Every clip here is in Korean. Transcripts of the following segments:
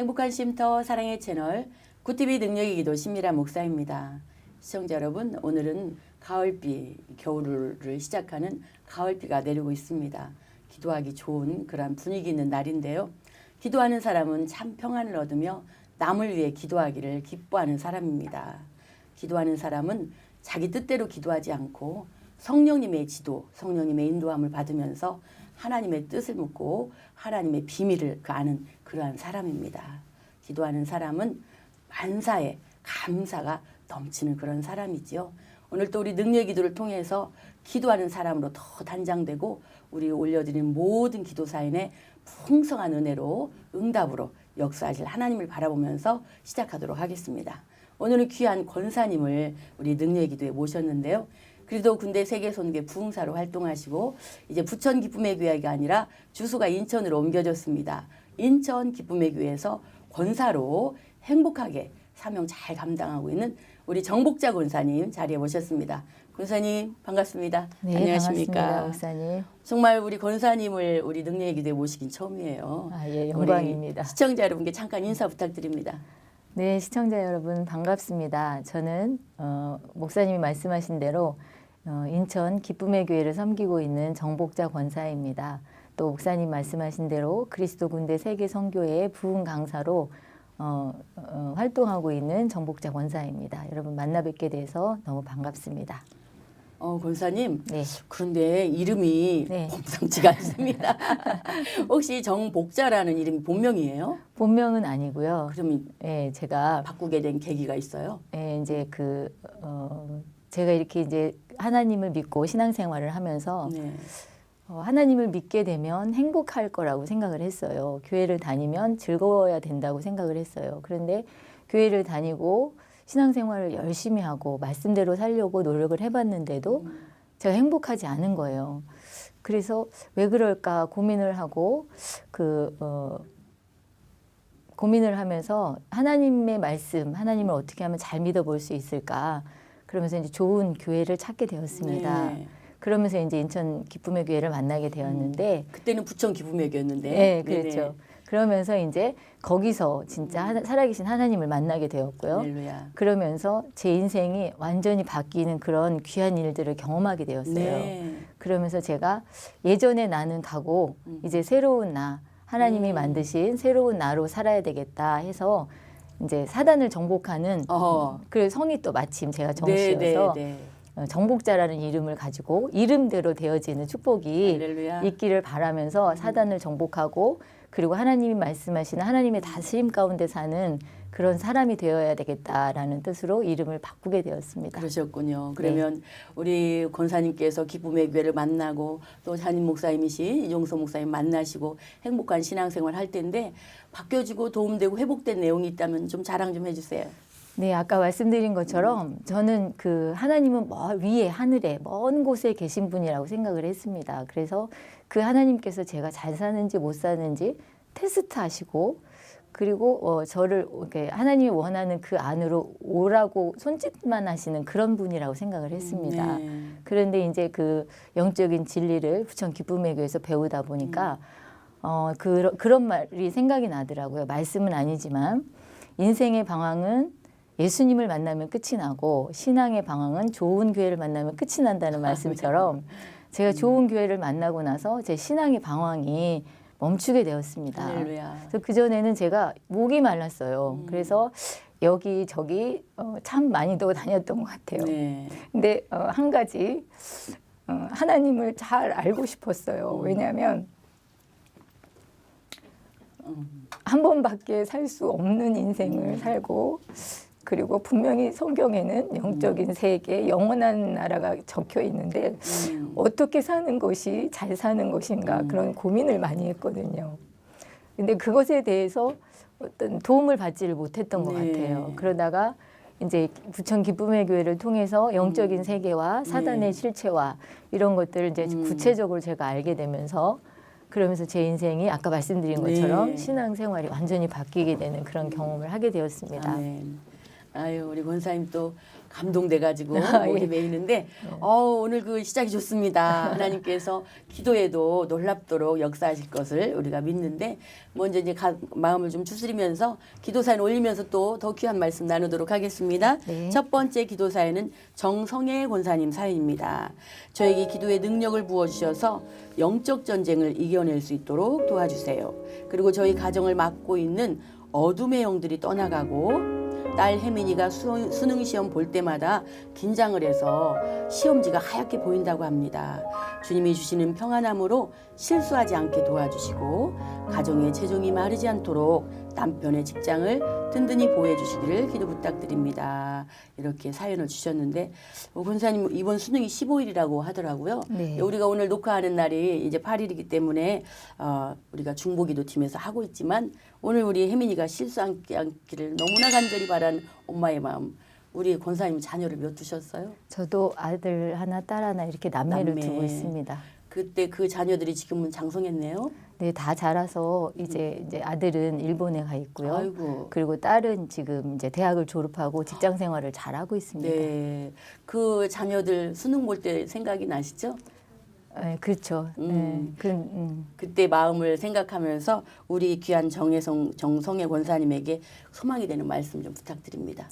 행복한 쉼터 사랑의 채널 굿TV 능력의 기도 신미란 목사입니다. 시청자 여러분, 오늘은 가을비, 겨울을 시작하는 가을비가 내리고 있습니다. 기도하기 좋은 그런 분위기 있는 날인데요. 기도하는 사람은 참 평안을 얻으며 남을 위해 기도하기를 기뻐하는 사람입니다. 기도하는 사람은 자기 뜻대로 기도하지 않고 성령님의 지도, 성령님의 인도함을 받으면서 하나님의 뜻을 묻고 하나님의 비밀을 아는 그러한 사람입니다. 기도하는 사람은 만사에 감사가 넘치는 그런 사람이지요. 오늘 또 우리 능력의 기도를 통해서 기도하는 사람으로 더 단장되고 우리 올려드리는 모든 기도 사연에 풍성한 은혜로 응답으로 역사하실 하나님을 바라보면서 시작하도록 하겠습니다. 오늘은 귀한 권사님을 우리 능력의 기도에 모셨는데요. 그리도 군대 세계선교회 부흥사로 활동하시고 이제 부천 기쁨의 교회가 아니라 주소가 인천으로 옮겨졌습니다. 인천 기쁨의 교회에서 권사로 행복하게 사명 잘 감당하고 있는 우리 정복자 권사님 자리에 모셨습니다. 권사님 반갑습니다. 네, 안녕하십니까? 반갑습니다, 목사님. 정말 우리 권사님을 우리 능력의 기도에 모시긴 처음이에요. 예, 영광입니다. 시청자 여러분께 잠깐 인사 부탁드립니다. 네, 시청자 여러분 반갑습니다. 저는 목사님이 말씀하신 대로 인천 기쁨의 교회를 섬기고 있는 정복자 권사입니다. 또 목사님 말씀하신 대로 그리스도 군대 세계 선교회의 부흥 강사로 활동하고 있는 정복자 권사입니다. 여러분 만나 뵙게 돼서 너무 반갑습니다. 권사님, 네. 그런데 이름이 네. 범상치가 않습니다. 혹시 정복자라는 이름이 본명이에요? 본명은 아니고요. 그러면 제가 바꾸게 된 계기가 있어요? 이제 제가 이렇게 이제 하나님을 믿고 신앙생활을 하면서 네. 하나님을 믿게 되면 행복할 거라고 생각을 했어요. 교회를 다니면 즐거워야 된다고 생각을 했어요. 그런데 교회를 다니고 신앙생활을 열심히 하고 말씀대로 살려고 노력을 해봤는데도 제가 행복하지 않은 거예요. 그래서 왜 그럴까 고민을 하고 고민을 하면서 하나님의 말씀, 하나님을 어떻게 하면 잘 믿어볼 수 있을까? 그러면서 이제 좋은 교회를 찾게 되었습니다. 네. 그러면서 이제 인천 기쁨의 교회를 만나게 되었는데 그때는 부천 기쁨의 교회였는데. 네, 그렇죠. 그러면서 이제 거기서 진짜 살아계신 하나님을 만나게 되었고요. 할렐루야. 그러면서 제 인생이 완전히 바뀌는 그런 귀한 일들을 경험하게 되었어요. 네. 그러면서 제가 예전에 나는 가고 이제 새로운 나, 하나님이 만드신 새로운 나로 살아야 되겠다 해서 이제 사단을 정복하는 그 성이 또 마침 제가 정씨여서 정복자라는 이름을 가지고 이름대로 되어지는 축복이 할렐루야. 있기를 바라면서 사단을 정복하고 그리고 하나님이 말씀하시는 하나님의 다스림 가운데 사는 그런 사람이 되어야 되겠다라는 뜻으로 이름을 바꾸게 되었습니다. 그러셨군요. 그러면 우리 권사님께서 기쁨의 교회를 만나고 또 담임 목사님이신 이종서 목사님 만나시고 행복한 신앙생활 할 텐데 바뀌어지고 도움되고 회복된 내용이 있다면 좀 자랑 좀 해주세요. 네, 아까 말씀드린 것처럼 저는 하나님은 위에 하늘에 먼 곳에 계신 분이라고 생각을 했습니다. 그래서 그 하나님께서 제가 잘 사는지 못 사는지 테스트하시고 그리고 저를 이렇게 하나님이 원하는 그 안으로 오라고 손짓만 하시는 그런 분이라고 생각을 했습니다. 그런데 이제 그 영적인 진리를 부천 기쁨의 교회에서 배우다 보니까 그런 말이 생각이 나더라고요. 말씀은 아니지만 인생의 방황은 예수님을 만나면 끝이 나고 신앙의 방황은 좋은 교회를 만나면 끝이 난다는 말씀처럼 제가 좋은 교회를 만나고 나서 제 신앙의 방황이 멈추게 되었습니다. 그래서 그전에는 제가 목이 말랐어요. 그래서 여기저기 참 많이도 다녔던 것 같아요. 네. 근데 한 가지 하나님을 잘 알고 싶었어요. 왜냐하면 한 번밖에 살 수 없는 인생을 살고 그리고 분명히 성경에는 영적인 세계, 영원한 나라가 적혀 있는데 어떻게 사는 것이 잘 사는 것인가 그런 고민을 많이 했거든요. 근데 그것에 대해서 어떤 도움을 받지를 못했던 것 같아요. 그러다가 이제 부천 기쁨의 교회를 통해서 영적인 세계와 사단의 실체와 이런 것들을 이제 구체적으로 제가 알게 되면서 그러면서 제 인생이 아까 말씀드린 것처럼 신앙생활이 완전히 바뀌게 되는 그런 경험을 하게 되었습니다. 아멘. 아유, 우리 권사님 또 감동돼가지고 예. 목이 메이는데 오늘 그 시작이 좋습니다. 하나님께서 기도에도 놀랍도록 역사하실 것을 우리가 믿는데 먼저 이제 마음을 좀 추스리면서 기도 사연 올리면서 또 더 귀한 말씀 나누도록 하겠습니다. 네. 첫 번째 기도 사연은 정성애 권사님 사연입니다. 저에게 기도의 능력을 부어주셔서 영적 전쟁을 이겨낼 수 있도록 도와주세요. 그리고 저희 가정을 맡고 있는 어둠의 영들이 떠나가고 딸 혜민이가 수능 시험 볼 때마다 긴장을 해서 시험지가 하얗게 보인다고 합니다. 주님이 주시는 평안함으로 실수하지 않게 도와주시고 가정의 재정이 마르지 않도록 남편의 직장을 든든히 보호해 주시기를 기도 부탁드립니다. 이렇게 사연을 주셨는데 권사님 이번 수능이 15일이라고 하더라고요. 네. 우리가 오늘 녹화하는 날이 이제 8일이기 때문에 우리가 중보기도팀에서 하고 있지만 오늘 우리 혜민이가 실수하지 않기를 너무나 간절히 바라는 엄마의 마음. 우리 권사님 자녀를 몇 두셨어요? 저도 아들 하나, 딸 하나 이렇게 남매를 남매. 두고 있습니다. 그때 그 자녀들이 지금은 장성했네요. 네, 다 자라서 이제 아들은 일본에 가 있고요. 아이고. 그리고 딸은 지금 이제 대학을 졸업하고 직장 생활을 잘하고 있습니다. 네. 그 자녀들 수능 볼 때 생각이 나시죠? 네, 그렇죠. 네, 그때 마음을 생각하면서 우리 귀한 정성애 권사님에게 소망이 되는 말씀 좀 부탁드립니다.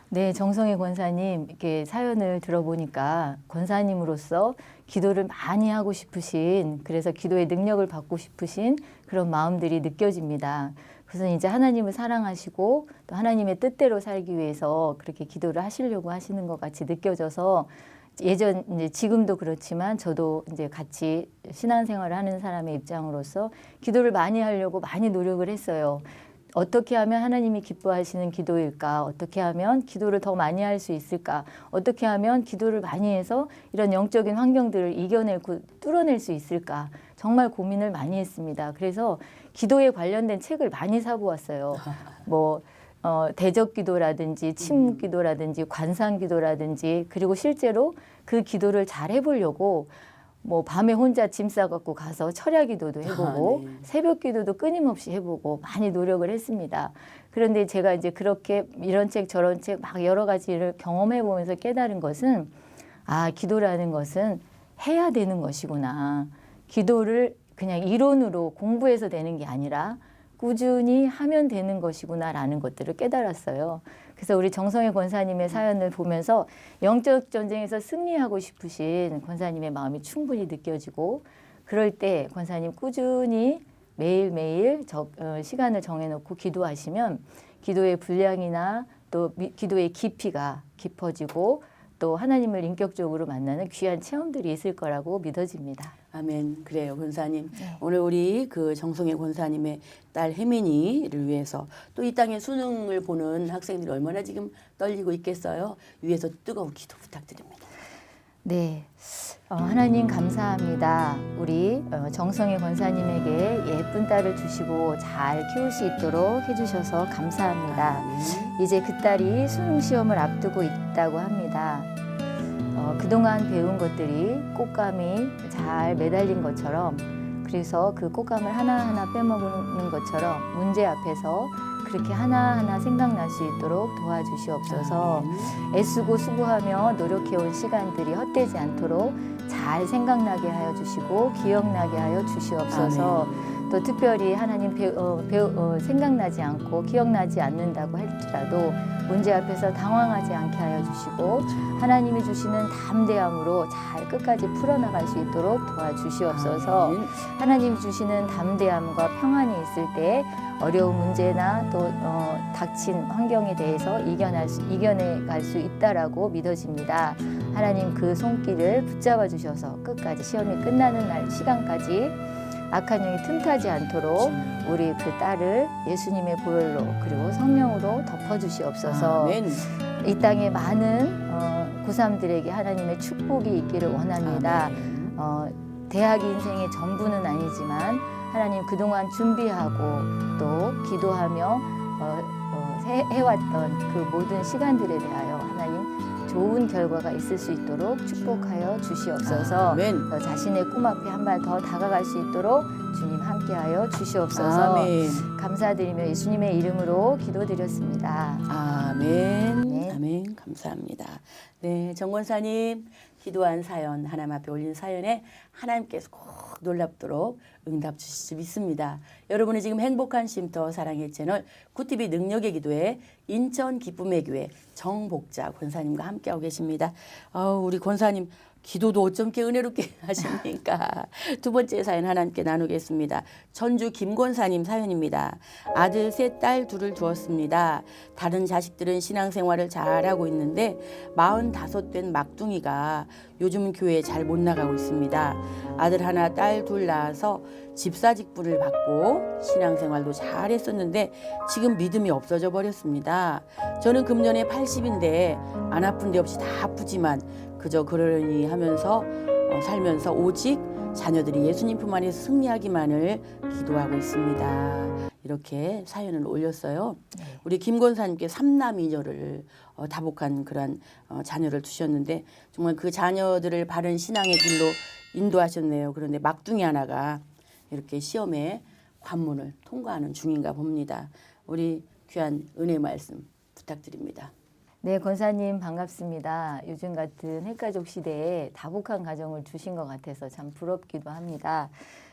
네, 정성애 권사님 이렇게 사연을 들어보니까 권사님으로서 기도를 많이 하고 싶으신, 그래서 기도의 능력을 받고 싶으신 그런 마음들이 느껴집니다. 그래서 이제 하나님을 사랑하시고 또 하나님의 뜻대로 살기 위해서 그렇게 기도를 하시려고 하시는 것 같이 느껴져서 이제 지금도 그렇지만 저도 이제 같이 신앙생활을 하는 사람의 입장으로서 기도를 많이 하려고 많이 노력을 했어요. 어떻게 하면 하나님이 기뻐하시는 기도일까? 어떻게 하면 기도를 더 많이 할 수 있을까? 어떻게 하면 기도를 많이 해서 이런 영적인 환경들을 이겨내고 뚫어낼 수 있을까? 정말 고민을 많이 했습니다. 그래서 기도에 관련된 책을 많이 사보았어요. 대적기도라든지 침묵기도라든지 관상기도라든지, 그리고 실제로 그 기도를 잘 해보려고 밤에 혼자 짐 싸갖고 가서 철야기도도 해보고 네. 새벽기도도 끊임없이 해보고 많이 노력을 했습니다. 그런데 제가 이제 그렇게 이런 책 저런 책 막 여러 가지를 경험해보면서 깨달은 것은 기도라는 것은 해야 되는 것이구나. 기도를 그냥 이론으로 공부해서 되는 게 아니라 꾸준히 하면 되는 것이구나라는 것들을 깨달았어요. 그래서 우리 정성애 권사님의 사연을 보면서 영적 전쟁에서 승리하고 싶으신 권사님의 마음이 충분히 느껴지고, 그럴 때 권사님 꾸준히 매일매일 시간을 정해놓고 기도하시면 기도의 분량이나 또 기도의 깊이가 깊어지고 또 하나님을 인격적으로 만나는 귀한 체험들이 있을 거라고 믿어집니다. 아멘. 그래요, 권사님. 네. 오늘 우리 그 정성애 권사님의 딸 혜민이를 위해서 또 이 땅에 수능을 보는 학생들이 얼마나 지금 떨리고 있겠어요. 위에서 뜨거운 기도 부탁드립니다. 네, 하나님 감사합니다. 우리 정성애 권사님에게 예쁜 딸을 주시고 잘 키울 수 있도록 해주셔서 감사합니다. 이제 그 딸이 수능 시험을 앞두고 있다고 합니다. 그동안 배운 것들이 꽃감이 잘 매달린 것처럼, 그래서 그 꽃감을 하나하나 빼먹는 것처럼 문제 앞에서 그렇게 하나하나 생각날 수 있도록 도와주시옵소서. 애쓰고 수고하며 노력해온 시간들이 헛되지 않도록 잘 생각나게 하여 주시고 기억나게 하여 주시옵소서. 아멘. 또 특별히 하나님 생각나지 않고 기억나지 않는다고 할지라도 문제 앞에서 당황하지 않게 하여 주시고 하나님이 주시는 담대함으로 잘 끝까지 풀어나갈 수 있도록 도와주시옵소서. 아멘. 하나님이 주시는 담대함과 평안이 있을 때 어려운 문제나 또 닥친 환경에 대해서 이겨내갈 수 있다라고 믿어집니다. 하나님 그 손길을 붙잡아 주셔서 끝까지 시험이 끝나는 날 시간까지 악한 영이 틈타지 않도록 우리 그 딸을 예수님의 보혈로 그리고 성령으로 덮어주시옵소서. 아멘. 이 땅에 많은 고3들에게 하나님의 축복이 있기를 원합니다. 대학 인생의 전부는 아니지만 하나님 그동안 준비하고 또 기도하며 해왔던 그 모든 시간들에 대하여 하나님 좋은 결과가 있을 수 있도록 축복하여 주시옵소서. 아멘. 자신의 꿈 앞에 한 발 더 다가갈 수 있도록 주님 함께하여 주시옵소서. 아멘. 감사드리며 예수님의 이름으로 기도드렸습니다. 아멘. 네. 아멘. 감사합니다. 네, 정 권사님 기도한 사연, 하나님 앞에 올린 사연에 하나님께서 꼭 놀랍도록 응답 주실 줄 믿습니다. 여러분이 지금 행복한 쉼터 사랑의 채널 굿TV 능력의 기도에 인천 기쁨의 교회 정복자 권사님과 함께하고 계십니다. 우리 권사님 기도도 어쩜 이렇게 은혜롭게 하십니까? 두 번째 사연 하나님께 나누겠습니다. 전주 김권사님 사연입니다. 아들 셋, 딸 둘을 두었습니다. 다른 자식들은 신앙생활을 잘하고 있는데 45 된 막둥이가 요즘 교회에 잘 못 나가고 있습니다. 아들 하나, 딸 둘 낳아서 집사직분을 받고 신앙생활도 잘했었는데 지금 믿음이 없어져 버렸습니다. 저는 금년에 80인데 안 아픈 데 없이 다 아프지만 그저 그러려니 하면서 살면서 오직 자녀들이 예수님 품 안에서 승리하기만을 기도하고 있습니다. 이렇게 사연을 올렸어요. 우리 김권사님께 삼남이녀를 다복한 그런 자녀를 두셨는데 정말 그 자녀들을 바른 신앙의 길로 인도하셨네요. 그런데 막둥이 하나가 이렇게 시험에 관문을 통과하는 중인가 봅니다. 우리 귀한 은혜 말씀 부탁드립니다. 네, 권사님 반갑습니다. 요즘 같은 핵가족 시대에 다복한 가정을 주신 것 같아서 참 부럽기도 합니다.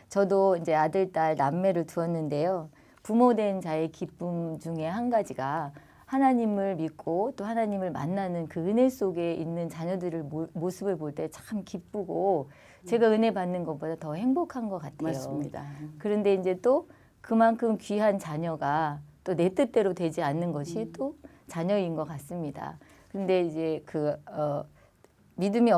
저도 이제 아들, 딸, 남매를 두었는데요. 부모된 자의 기쁨 중에 한 가지가 하나님을 믿고 또 하나님을 만나는 그 은혜 속에 있는 자녀들을 모습을 볼 때 참 기쁘고 제가 은혜 받는 것보다 더 행복한 것 같아요. 맞습니다. 그런데 이제 또 그만큼 귀한 자녀가 또 내 뜻대로 되지 않는 것이 또 자녀인 것 같습니다. 근데 이제 믿음이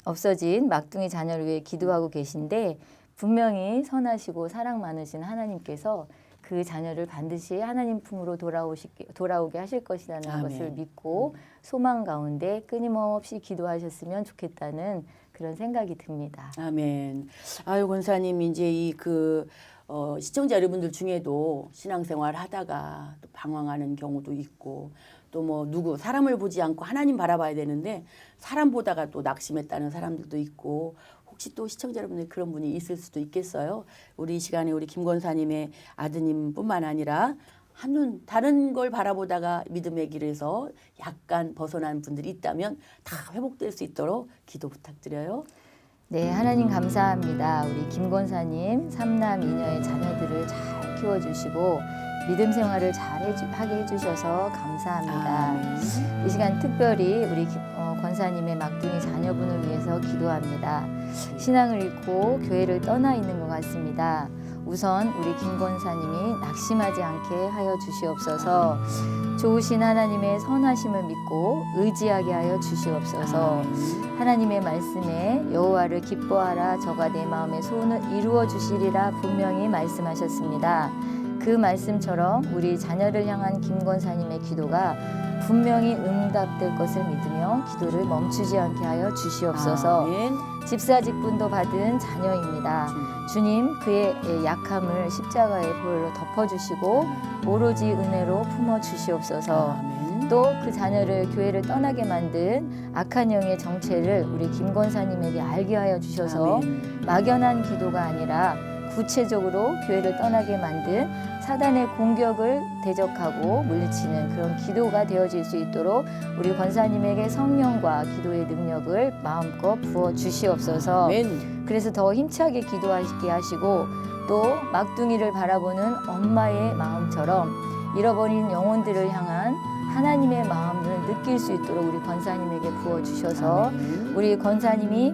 없어진 막둥이 자녀를 위해 기도하고 계신데 분명히 선하시고 사랑 많으신 하나님께서 그 자녀를 반드시 하나님 품으로 돌아오게 하실 것이라는 아멘. 것을 믿고 소망 가운데 끊임없이 기도하셨으면 좋겠다는 그런 생각이 듭니다. 아멘. 아유 권사님 이제 시청자 여러분들 중에도 신앙생활 하다가 또 방황하는 경우도 있고 또 뭐 누구 사람을 보지 않고 하나님 바라봐야 되는데 사람 보다가 또 낙심했다는 사람들도 있고 혹시 또 시청자 여러분들 그런 분이 있을 수도 있겠어요. 우리 이 시간에 우리 김권사님의 아드님뿐만 아니라 한눈 다른 걸 바라보다가 믿음의 길에서 약간 벗어난 분들이 있다면 다 회복될 수 있도록 기도 부탁드려요. 네, 하나님 감사합니다. 우리 김권사님 삼남 이녀의 자녀들을 잘 키워주시고 믿음 생활을 잘 하게 해주셔서 감사합니다. 이 시간 특별히 우리 권사님의 막둥이 자녀분을 위해서 기도합니다. 신앙을 잃고 교회를 떠나 있는 것 같습니다. 우선 우리 김권사님이 낙심하지 않게 하여 주시옵소서. 좋으신 하나님의 선하심을 믿고 의지하게 하여 주시옵소서. 하나님의 말씀에 여호와를 기뻐하라 저가 내 마음의 소원을 이루어 주시리라 분명히 말씀하셨습니다. 그 말씀처럼 우리 자녀를 향한 김권사님의 기도가 분명히 응답될 것을 믿으며 기도를 멈추지 않게 하여 주시옵소서. 아멘. 집사직분도 받은 자녀입니다. 주님 그의 약함을 십자가의 보혈로 덮어주시고 오로지 은혜로 품어주시옵소서. 아멘. 또 그 자녀를 교회를 떠나게 만든 악한 영의 정체를 우리 김권사님에게 알게 하여 주셔서 아멘. 막연한 기도가 아니라 구체적으로 교회를 떠나게 만든 사단의 공격을 대적하고 물리치는 그런 기도가 되어질 수 있도록 우리 권사님에게 성령과 기도의 능력을 마음껏 부어 주시옵소서. 아멘. 그래서 더 힘차게 기도하시게 하시고 또 막둥이를 바라보는 엄마의 마음처럼 잃어버린 영혼들을 향한 하나님의 마음을 느낄 수 있도록 우리 권사님에게 부어 주셔서 아멘. 우리 권사님이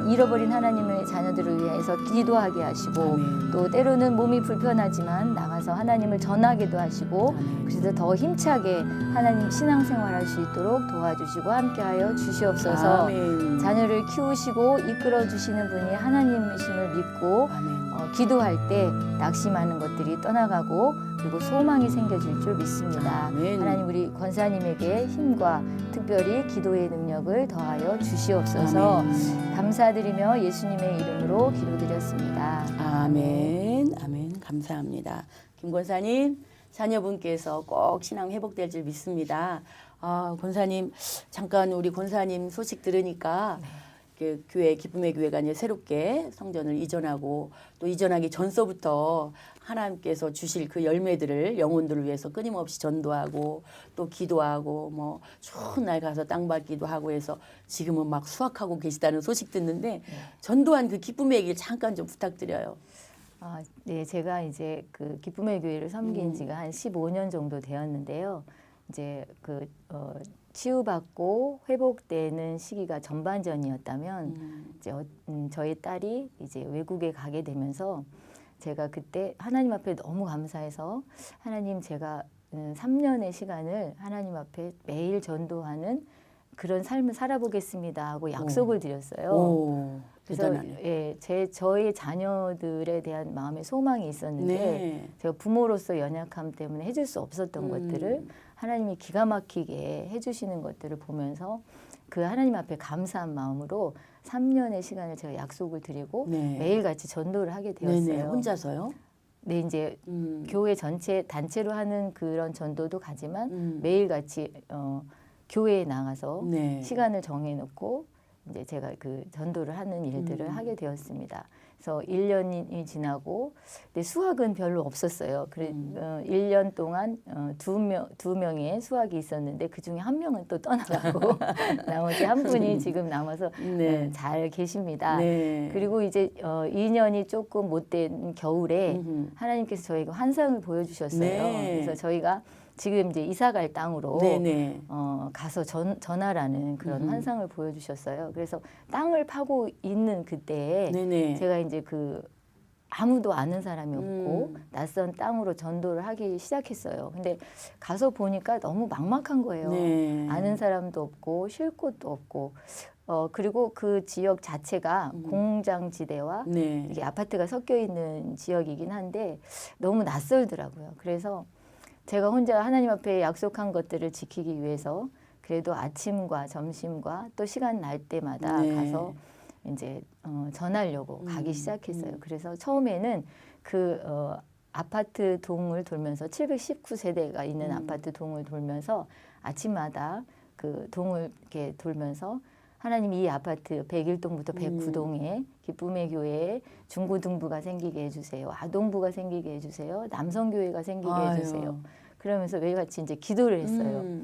잃어버린 하나님의 자녀들을 위해서 기도하게 하시고 아멘. 또 때로는 몸이 불편하지만 나가서 하나님을 전하기도 하시고 아멘. 그래서 더 힘차게 하나님 신앙생활할 수 있도록 도와주시고 함께하여 주시옵소서. 아멘. 자녀를 키우시고 이끌어 주시는 분이 하나님이심을 믿고 아멘. 기도할 때 낙심하는 것들이 떠나가고 그리고 소망이 생겨질 줄 믿습니다. 아멘. 하나님 우리 권사님에게 힘과 특별히 기도의 능력을 더하여 주시옵소서. 아멘. 감사드리며 예수님의 이름으로 기도드렸습니다. 아멘. 아멘. 감사합니다. 김 권사님 자녀분께서 꼭 신앙 회복될 줄 믿습니다. 권사님 잠깐 우리 권사님 소식 들으니까 교회 기쁨의 교회가 이제 새롭게 성전을 이전하고 또 이전하기 전서부터 하나님께서 주실 그 열매들을 영혼들을 위해서 끊임없이 전도하고 또 기도하고 뭐 추운 날 가서 땅 밟기도 하고 해서 지금은 막 수확하고 계시다는 소식 듣는데 전도한 그 기쁨의 얘기를 잠깐 좀 부탁드려요. 네, 제가 이제 그 기쁨의 교회를 섬긴 지가 한 15년 정도 되었는데요. 이제 치유받고 회복되는 시기가 전반전이었다면 이제 저희 딸이 이제 외국에 가게 되면서 제가 그때 하나님 앞에 너무 감사해서 하나님 제가 3년의 시간을 하나님 앞에 매일 전도하는 그런 삶을 살아보겠습니다 하고 약속을 드렸어요. 오, 그래서 대단하네. 예, 저희 자녀들에 대한 마음의 소망이 있었는데 네. 제가 부모로서 연약함 때문에 해줄 수 없었던 것들을 하나님이 기가 막히게 해주시는 것들을 보면서 그 하나님 앞에 감사한 마음으로 3년의 시간을 제가 약속을 드리고 네. 매일같이 전도를 하게 되었어요. 네네. 혼자서요? 네, 이제 교회 전체 단체로 하는 그런 전도도 가지만 매일같이 교회에 나가서 네. 시간을 정해놓고 이제 제가 그 전도를 하는 일들을 하게 되었습니다. 그래서 1년이 지나고 근데 수학은 별로 없었어요. 그래 1년 동안 두 명의 수학이 있었는데 그 중에 한 명은 또 떠나가고 나머지 한 분이 지금 남아서 네. 잘 계십니다. 네. 그리고 이제 2년이 조금 못된 겨울에 하나님께서 저에게 환상을 보여주셨어요. 네. 그래서 저희가 지금 이제 이사 갈 땅으로 네네. 가서 전하라는 그런 환상을 보여주셨어요. 그래서 땅을 파고 있는 그때에 네네. 제가 이제 그 아무도 아는 사람이 없고 낯선 땅으로 전도를 하기 시작했어요. 근데 가서 보니까 너무 막막한 거예요. 네. 아는 사람도 없고 쉴 곳도 없고 그리고 그 지역 자체가 공장지대와 네. 이게 아파트가 섞여 있는 지역이긴 한데 너무 낯설더라고요. 그래서 제가 혼자 하나님 앞에 약속한 것들을 지키기 위해서 그래도 아침과 점심과 또 시간 날 때마다 네. 가서 이제 전하려고 가기 시작했어요. 그래서 처음에는 그 아파트 동을 돌면서 719세대가 있는 아파트 동을 돌면서 아침마다 그 동을 이렇게 돌면서 하나님 이 아파트 101동부터 109동에 기쁨의 교회에 중고등부가 생기게 해주세요. 아동부가 생기게 해주세요. 남성교회가 생기게 해주세요. 그러면서 매일같이 이제 기도를 했어요.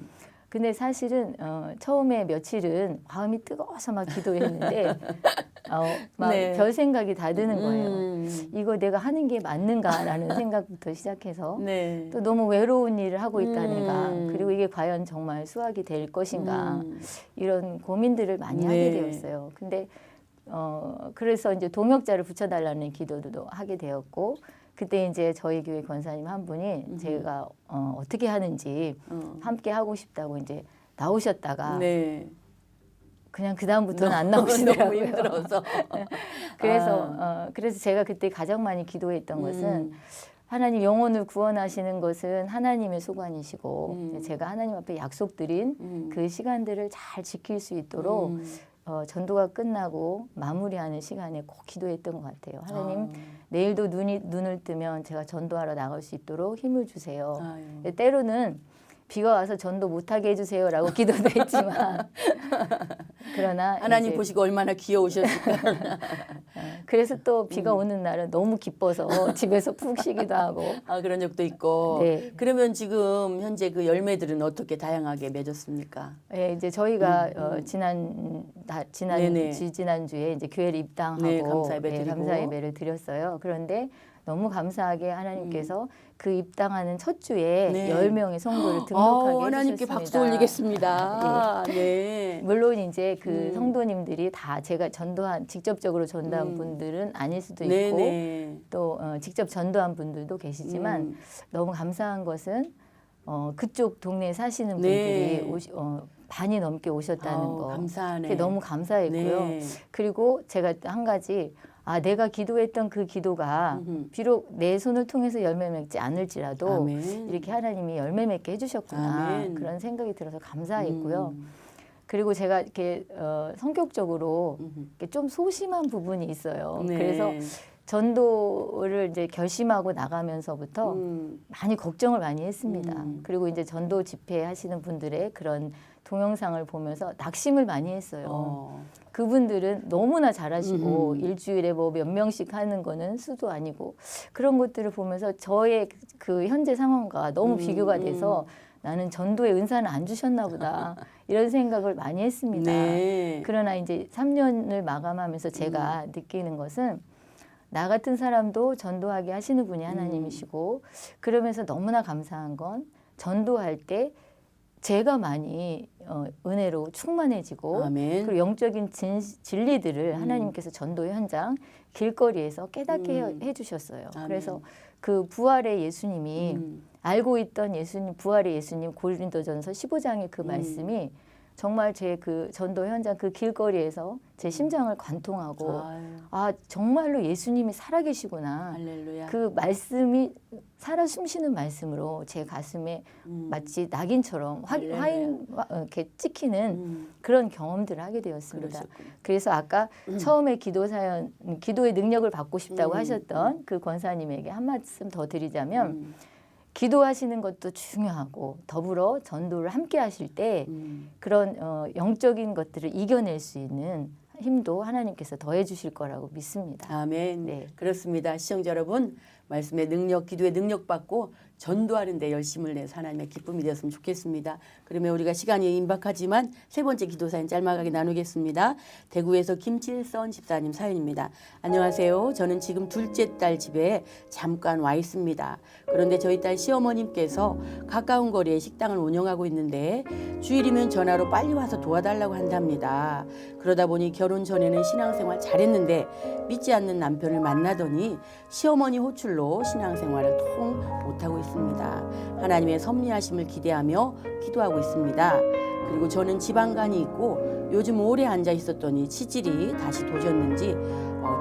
근데 사실은 처음에 며칠은 마음이 뜨거워서 막 기도했는데 막 네. 별 생각이 다 드는 거예요. 이거 내가 하는 게 맞는가라는 생각부터 시작해서 네. 또 너무 외로운 일을 하고 있다 내가. 그리고 이게 과연 정말 수학이 될 것인가 이런 고민들을 많이 하게 네. 되었어요. 근데 그래서 이제 동역자를 붙여달라는 기도도 하게 되었고 그때 이제 저희 교회 권사님 한 분이 제가 어떻게 하는지 함께 하고 싶다고 이제 나오셨다가 네. 그냥 그 다음부터는 안 너무 나오시더라고요. 힘들어서. 그래서 제가 그때 가장 많이 기도했던 것은 하나님 영혼을 구원하시는 것은 하나님의 소관이시고 제가 하나님 앞에 약속드린 그 시간들을 잘 지킬 수 있도록 전도가 끝나고 마무리하는 시간에 꼭 기도했던 것 같아요. 하나님 내일도 눈을 뜨면 제가 전도하러 나갈 수 있도록 힘을 주세요. 아유. 때로는 비가 와서 전도 못하게 해주세요라고 기도도 했지만 그러나 하나님 이제 보시고 얼마나 귀여우셨을까. 그래서 또 비가 오는 날은 너무 기뻐서 집에서 푹 쉬기도 하고 아, 그런 적도 있고. 네. 그러면 지금 현재 그 열매들은 어떻게 다양하게 맺었습니까? 예, 이제 저희가 네네. 지난주에 이제 교회를 입당하고 네, 감사 예배 드리고. 감사 예배를 드렸어요. 그런데 너무 감사하게 하나님께서 그 입당하는 첫 주에 네. 10명의 성도를 등록하게 하나님께 해주셨습니다. 박수 올리겠습니다. 네. 물론 이제 그 성도님들이 다 제가 직접적으로 전도한 분들은 아닐 수도 있고 네네. 또 직접 전도한 분들도 계시지만 너무 감사한 것은 그쪽 동네에 사시는 네. 분들이 반이 넘게 오셨다는 아우, 거 감사하네. 그게 너무 감사했고요. 네. 그리고 제가 한 가지 내가 기도했던 그 기도가 비록 내 손을 통해서 열매 맺지 않을지라도 아멘. 이렇게 하나님이 열매 맺게 해주셨구나 아멘. 그런 생각이 들어서 감사했고요. 그리고 제가 이렇게 성격적으로 이렇게 좀 소심한 부분이 있어요. 네. 그래서 전도를 이제 결심하고 나가면서부터 많이 걱정을 많이 했습니다. 그리고 이제 전도 집회 하시는 분들의 그런 동영상을 보면서 낙심을 많이 했어요. 어. 그분들은 너무나 잘하시고 음흠. 일주일에 뭐 몇 명씩 하는 거는 수도 아니고 그런 것들을 보면서 저의 그 현재 상황과 너무 비교가 돼서 나는 전도의 은사는 안 주셨나 보다 이런 생각을 많이 했습니다. 네. 그러나 이제 3년을 마감하면서 제가 느끼는 것은 나 같은 사람도 전도하게 하시는 분이 하나님이시고 그러면서 너무나 감사한 건 전도할 때 제가 많이 은혜로 충만해지고 아멘. 그리고 영적인 진리들을 하나님께서 전도 현장 길거리에서 깨닫게 해주셨어요. 아멘. 그래서 그 부활의 예수님이 알고 있던 예수님 부활의 예수님 고린도전서 15장의 그 말씀이 정말 제 그 전도 현장 그 길거리에서 제 심장을 관통하고 아유. 아 정말로 예수님이 살아계시구나. 할렐루야. 그 말씀이 살아 숨쉬는 말씀으로 제 가슴에 마치 낙인처럼 이렇게 찍히는 그런 경험들을 하게 되었습니다. 그러셨군요. 그래서 아까 처음에 기도의 능력을 받고 싶다고 하셨던 그 권사님에게 한 말씀 더 드리자면 기도하시는 것도 중요하고 더불어 전도를 함께 하실 때 그런 영적인 것들을 이겨낼 수 있는 힘도 하나님께서 더해 주실 거라고 믿습니다. 아멘. 네. 그렇습니다. 시청자 여러분, 말씀의 능력, 기도의 능력 받고 전도하는 데 열심을 내서 하나님의 기쁨이 되었으면 좋겠습니다. 그러면 우리가 시간이 임박하지만 세 번째 기도 사연 짤막하게 나누겠습니다. 대구에서 김칠선 집사님 사연입니다. 안녕하세요. 저는 지금 둘째 딸 집에 잠깐 와 있습니다. 그런데 저희 딸 시어머님께서 가까운 거리에 식당을 운영하고 있는데 주일이면 전화로 빨리 와서 도와달라고 한답니다. 그러다 보니 결혼 전에는 신앙생활 잘했는데 믿지 않는 남편을 만나더니 시어머니 호출로 신앙생활을 통 못하고 있습니다. 하나님의 섭리하심을 기대하며 기도하고 있습니다. 그리고 저는 지방간이 있고 요즘 오래 앉아 있었더니 치질이 다시 도졌는지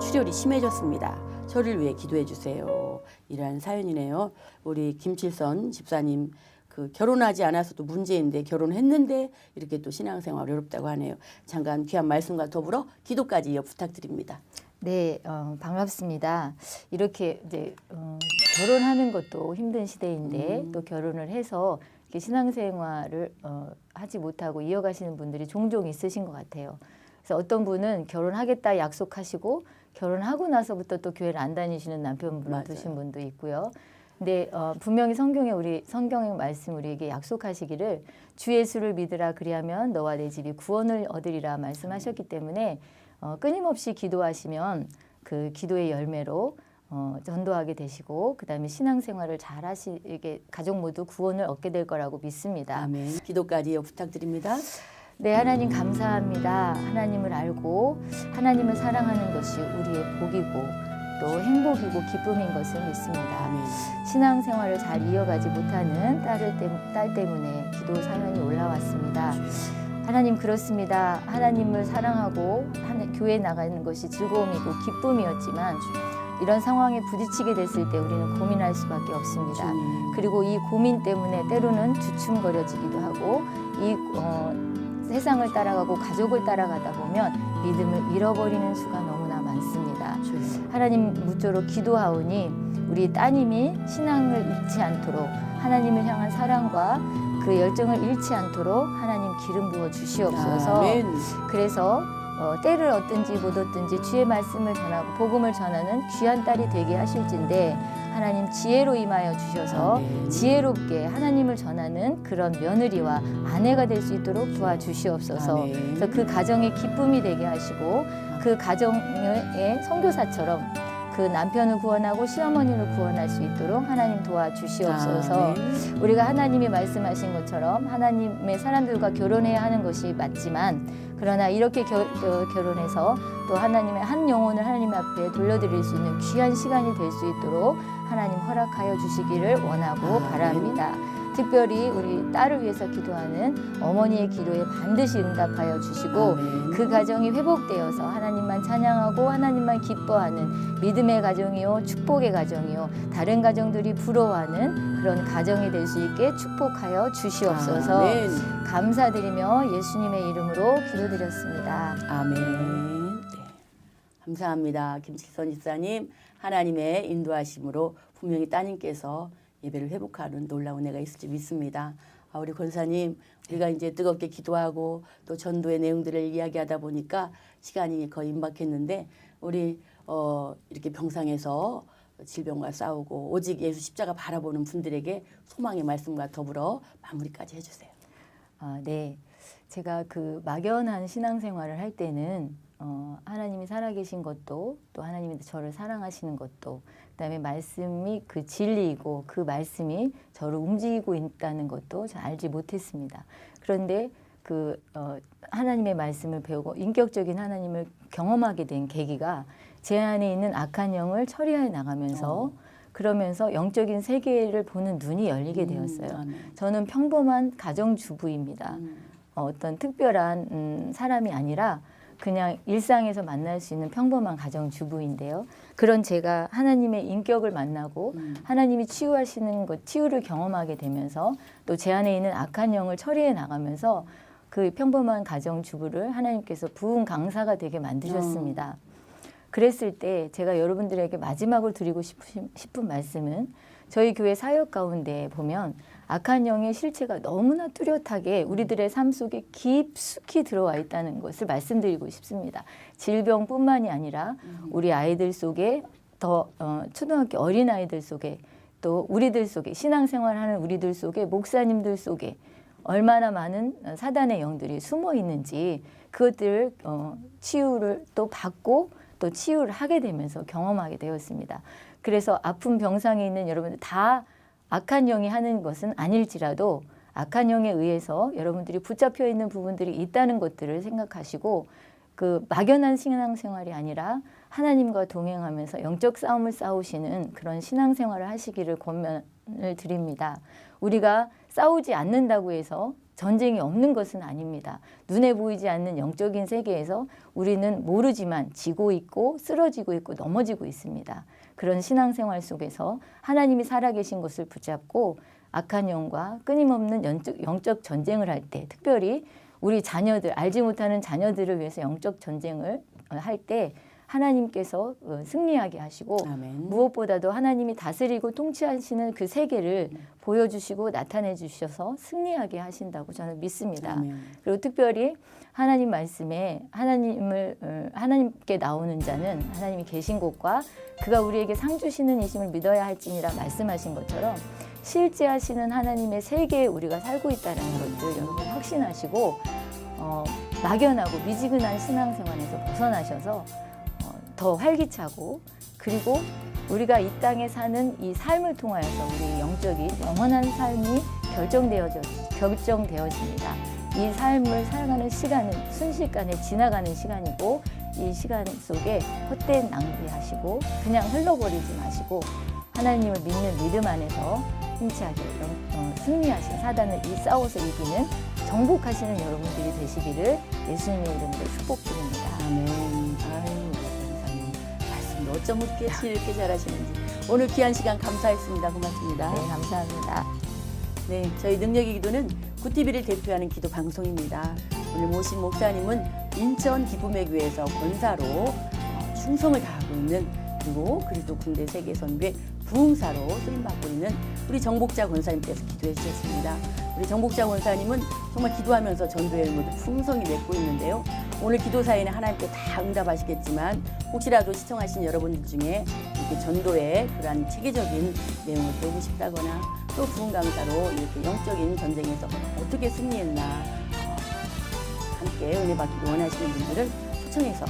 출혈이 심해졌습니다. 저를 위해 기도해 주세요. 이러한 사연이네요. 우리 김칠선 집사님 그 결혼하지 않아서도 문제인데 결혼했는데 이렇게 또 신앙생활 어렵다고 하네요. 잠깐 귀한 말씀과 더불어 기도까지 이어 부탁드립니다. 네, 반갑습니다. 이렇게 이제 결혼하는 것도 힘든 시대인데 또 결혼을 해서 이렇게 신앙생활을 하지 못하고 이어가시는 분들이 종종 있으신 것 같아요. 그래서 어떤 분은 결혼하겠다 약속하시고 결혼하고 나서부터 또 교회를 안 다니시는 남편분 두신 분도 있고요. 근데 분명히 성경의 말씀 우리에게 약속하시기를 주 예수를 믿으라 그리하면 너와 내 집이 구원을 얻으리라 말씀하셨기 때문에 끊임없이 기도하시면 그 기도의 열매로 전도하게 되시고 그다음에 신앙생활을 잘 하시게 가족 모두 구원을 얻게 될 거라고 믿습니다. 아멘. 기도까지 이어 부탁드립니다. 네, 하나님 감사합니다. 하나님을 알고 하나님을 사랑하는 것이 우리의 복이고 또 행복이고 기쁨인 것을 믿습니다. 아멘. 신앙생활을 잘 이어가지 못하는 딸 때문에 기도 사연이 올라왔습니다. 하나님 그렇습니다. 하나님을 사랑하고 교회에 나가는 것이 즐거움이고 기쁨이었지만 이런 상황에 부딪히게 됐을 때 우리는 고민할 수밖에 없습니다. 그리고 이 고민 때문에 때로는 주춤거려지기도 하고 이 세상을 따라가고 가족을 따라가다 보면 믿음을 잃어버리는 수가 너무나 많습니다. 하나님 무쪼록 기도하오니 우리 따님이 신앙을 잃지 않도록 하나님을 향한 사랑과 그 열정을 잃지 않도록 하나님 기름 부어 주시옵소서. 아멘. 그래서 때를 얻든지 못 얻든지 주의 말씀을 전하고 복음을 전하는 귀한 딸이 되게 하실진데 하나님 지혜로 임하여 주셔서 아멘. 지혜롭게 하나님을 전하는 그런 며느리와 아내가 될 수 있도록 도와주시옵소서. 아멘. 그래서 그 가정의 기쁨이 되게 하시고 그 가정의 선교사처럼 그 남편을 구원하고 시어머니를 구원할 수 있도록 하나님 도와주시옵소서. 아멘. 우리가 하나님이 말씀하신 것처럼 하나님의 사람들과 결혼해야 하는 것이 맞지만 그러나 이렇게 결혼해서 또 하나님의 한 영혼을 하나님 앞에 돌려드릴 수 있는 귀한 시간이 될 수 있도록 하나님 허락하여 주시기를 원하고 아멘. 바랍니다. 특별히 우리 딸을 위해서 기도하는 어머니의 기도에 반드시 응답하여 주시고 아멘. 그 가정이 회복되어서 하나님만 찬양하고 하나님만 기뻐하는 믿음의 가정이요 축복의 가정이요 다른 가정들이 부러워하는 그런 가정이 될 수 있게 축복하여 주시옵소서. 아멘. 감사드리며 예수님의 이름으로 기도드렸습니다. 아멘. 네. 감사합니다. 김칠선 집사님, 하나님의 인도하심으로 분명히 따님께서 예배를 회복하는 놀라운 은혜가 있을지 믿습니다. 우리 권사님, 우리가 이제 뜨겁게 기도하고 또 전도의 내용들을 이야기하다 보니까 시간이 거의 임박했는데 우리 이렇게 병상에서 질병과 싸우고 오직 예수 십자가 바라보는 분들에게 소망의 말씀과 더불어 마무리까지 해주세요. 네. 제가 그 막연한 신앙생활을 할 때는 하나님이 살아계신 것도 또 하나님이 저를 사랑하시는 것도 그다음에 말씀이 그 진리이고 그 말씀이 저를 움직이고 있다는 것도 잘 알지 못했습니다. 그런데 그 하나님의 말씀을 배우고 인격적인 하나님을 경험하게 된 계기가 제 안에 있는 악한 영을 처리해 나가면서 그러면서 영적인 세계를 보는 눈이 열리게 되었어요. 아멘. 저는 평범한 가정주부입니다. 어떤 특별한 사람이 아니라 그냥 일상에서 만날 수 있는 평범한 가정주부인데요. 그런 제가 하나님의 인격을 만나고 하나님이 치유하시는 것, 치유를 경험하게 되면서 또 제 안에 있는 악한 영을 처리해 나가면서 그 평범한 가정주부를 하나님께서 부흥 강사가 되게 만드셨습니다. 그랬을 때 제가 여러분들에게 마지막으로 드리고 싶은 말씀은 저희 교회 사역 가운데 보면 악한 영의 실체가 너무나 뚜렷하게 우리들의 삶 속에 깊숙이 들어와 있다는 것을 말씀드리고 싶습니다. 질병뿐만이 아니라 우리 아이들 속에 더 초등학교 어린아이들 속에 또 우리들 속에 신앙생활하는 우리들 속에 목사님들 속에 얼마나 많은 사단의 영들이 숨어 있는지 그것들을 치유를 또 받고 또 치유를 하게 되면서 경험하게 되었습니다. 그래서 아픈 병상에 있는 여러분들 다 악한 영이 하는 것은 아닐지라도 악한 영에 의해서 여러분들이 붙잡혀 있는 부분들이 있다는 것들을 생각하시고 그 막연한 신앙생활이 아니라 하나님과 동행하면서 영적 싸움을 싸우시는 그런 신앙생활을 하시기를 권면을 드립니다. 우리가 싸우지 않는다고 해서 전쟁이 없는 것은 아닙니다. 눈에 보이지 않는 영적인 세계에서 우리는 모르지만 지고 있고 쓰러지고 있고 넘어지고 있습니다. 그런 신앙생활 속에서 하나님이 살아계신 것을 붙잡고 악한 영과 끊임없는 영적 전쟁을 할 때 특별히 우리 자녀들, 알지 못하는 자녀들을 위해서 영적 전쟁을 할 때 하나님께서 승리하게 하시고 아멘. 무엇보다도 하나님이 다스리고 통치하시는 그 세계를 보여주시고 나타내 주셔서 승리하게 하신다고 저는 믿습니다. 아멘. 그리고 특별히 하나님 말씀에 하나님께 나오는 자는 하나님이 계신 곳과 그가 우리에게 상 주시는 이심을 믿어야 할지니라 말씀하신 것처럼 실제 하시는 하나님의 세계에 우리가 살고 있다는 것들 여러분 확신하시고 막연하고 미지근한 신앙생활에서 벗어나셔서 더 활기차고 그리고 우리가 이 땅에 사는 이 삶을 통하여서 우리 영적인 영원한 삶이 결정되어집니다. 이 삶을 살아가는 시간은 순식간에 지나가는 시간이고 이 시간 속에 헛된 낭비하시고 그냥 흘러버리지 마시고 하나님을 믿는 믿음 안에서 힘차게 승리하신 사단을 싸워서 이기는 정복하시는 여러분들이 되시기를 예수님의 이름으로 축복드립니다. 아멘. 아유, 권사님 말씀도 어쩜 이렇게 잘하시는지 오늘 귀한 시간 감사했습니다. 고맙습니다. 네, 감사합니다. 네, 저희 능력의 기도는 구티비를 대표하는 기도 방송입니다. 오늘 모신 목사님은 인천 기쁨의 교회에서 권사로 충성을 다하고 있는 그리고 그리스도 군대 세계 선교회 부흥사로 쓰임받고 있는 우리 정복자 권사님께서 기도해 주셨습니다. 우리 정복자 권사님은 정말 기도하면서 전도의 모두 풍성히 맺고 있는데요. 오늘 기도 사연에 하나님께 다 응답하시겠지만 혹시라도 시청하신 여러분들 중에 이렇게 전도의 그러한 체계적인 내용을 배우고 싶다거나 또 부흥 강사로 이렇게 영적인 전쟁에서 어떻게 승리했나 함께 은혜 받기를 원하시는 분들을 초청해서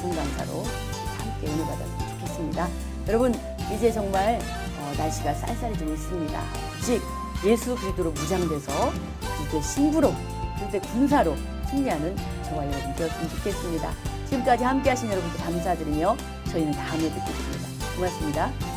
부흥 강사로 함께 은혜 받았으면 좋겠습니다. 여러분 이제 정말 날씨가 쌀쌀해지고 있습니다. 즉 예수 그리스도로 무장돼서 그리스도의 신부로 그리스도의 군사로 승리하는 저와 여러분 되었으면 좋겠습니다. 지금까지 함께 하신 여러분께 감사드리며 저희는 다음에 뵙겠습니다. 고맙습니다.